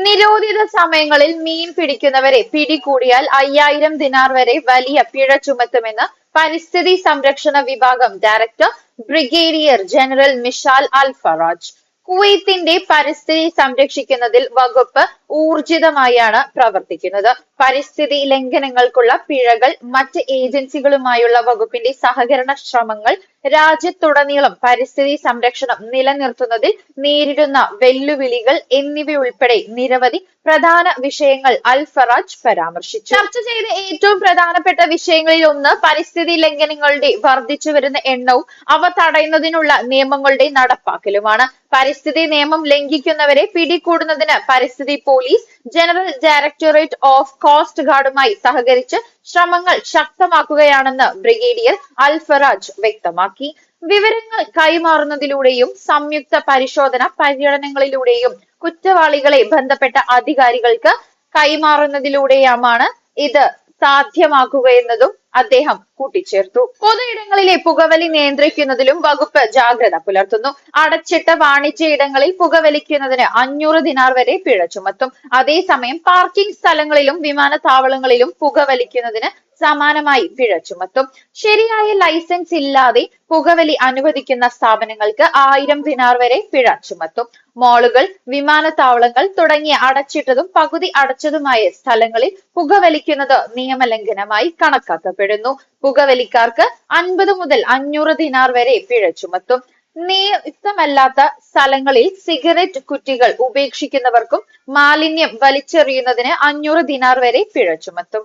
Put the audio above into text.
നിരോധിത സമയങ്ങളിൽ മീൻ പിടിക്കുന്നവരെ പിടികൂടിയാൽ 5000 ദിനാർ വരെ വലിയ പിഴ ചുമത്തുമെന്ന് പരിസ്ഥിതി സംരക്ഷണ വിഭാഗം director brigadier general Mishal Al Faraj. കുവൈത്തിന്റെ പരിസ്ഥിതി സംരക്ഷിക്കുന്നതിൽ വകുപ്പ് ഊർജിതമായാണ് പ്രവർത്തിക്കുന്നത്. പരിസ്ഥിതി ലംഘനങ്ങൾക്കുള്ള പിഴകൾ, മറ്റ് ഏജൻസികളുമായുള്ള വകുപ്പിന്റെ സഹകരണ ശ്രമങ്ങൾ, രാജ്യത്തുടനീളം പരിസ്ഥിതി സംരക്ഷണം നിലനിർത്തുന്നതിൽ നേരിടുന്ന വെല്ലുവിളികൾ എന്നിവയുൾപ്പെടെ നിരവധി പ്രധാന വിഷയങ്ങൾ അൽ ഫറാജ് പരാമർശിച്ചു. ചർച്ച ചെയ്ത ഏറ്റവും പ്രധാനപ്പെട്ട വിഷയങ്ങളിൽ ഒന്ന് പരിസ്ഥിതി ലംഘനങ്ങളുടെ വർദ്ധിച്ചുവരുന്ന എണ്ണവും അവ തടയുന്നതിനുള്ള നിയമങ്ങളുടെ നടപ്പാക്കലുമാണ്. പരിസ്ഥിതി നിയമം ലംഘിക്കുന്നവരെ പിടികൂടുന്നതിന് പരിസ്ഥിതി police, general directorate of coast ഗാർഡുമായി സഹകരിച്ച് ശ്രമങ്ങൾ ശക്തമാക്കുകയാണെന്ന് ബ്രിഗേഡിയർ അൽ ഫറാജ് വ്യക്തമാക്കി. വിവരങ്ങൾ കൈമാറുന്നതിലൂടെയും സംയുക്ത പരിശോധന പര്യടനങ്ങളിലൂടെയും കുറ്റവാളികളെ ബന്ധപ്പെട്ട അധികാരികൾക്ക് കൈമാറുന്നതിലൂടെയുമാണ് ഇത് സാധ്യമാക്കുകയെന്നതും അദ്ദേഹം കൂട്ടിച്ചേർത്തു. പൊതുയിടങ്ങളിലെ പുകവലി നിയന്ത്രിക്കുന്നതിലും വകുപ്പ് ജാഗ്രത പുലർത്തുന്നു. അടച്ചിട്ട വാണിജ്യ ഇടങ്ങളിൽ പുകവലിക്കുന്നതിന് 500 ദിനാർ വരെ പിഴ ചുമത്തും. അതേസമയം പാർക്കിംഗ് സ്ഥലങ്ങളിലും വിമാനത്താവളങ്ങളിലും പുകവലിക്കുന്നതിന് സമാനമായി പിഴ ചുമത്തും. ശരിയായ ലൈസൻസ് ഇല്ലാതെ പുകവലി അനുവദിക്കുന്ന സ്ഥാപനങ്ങൾക്ക് 1000 ദിനാർ വരെ പിഴ ചുമത്തും. മാളുകൾ, വിമാനത്താവളങ്ങൾ തുടങ്ങിയ അടച്ചിട്ടതും പകുതി അടച്ചതുമായ സ്ഥലങ്ങളിൽ പുകവലിക്കുന്നത് നിയമലംഘനമായി കണക്കാക്കപ്പെടുന്നു. പുകവലിക്കാർക്ക് 50 മുതൽ 500 ദിനാർ വരെ പിഴ ചുമത്തും. നിയുക്തമല്ലാത്ത സ്ഥലങ്ങളിൽ സിഗരറ്റ് കുറ്റികൾ ഉപേക്ഷിക്കുന്നവർക്കും മാലിന്യം വലിച്ചെറിയുന്നതിന് 500 ദിനാർ വരെ പിഴ ചുമത്തും.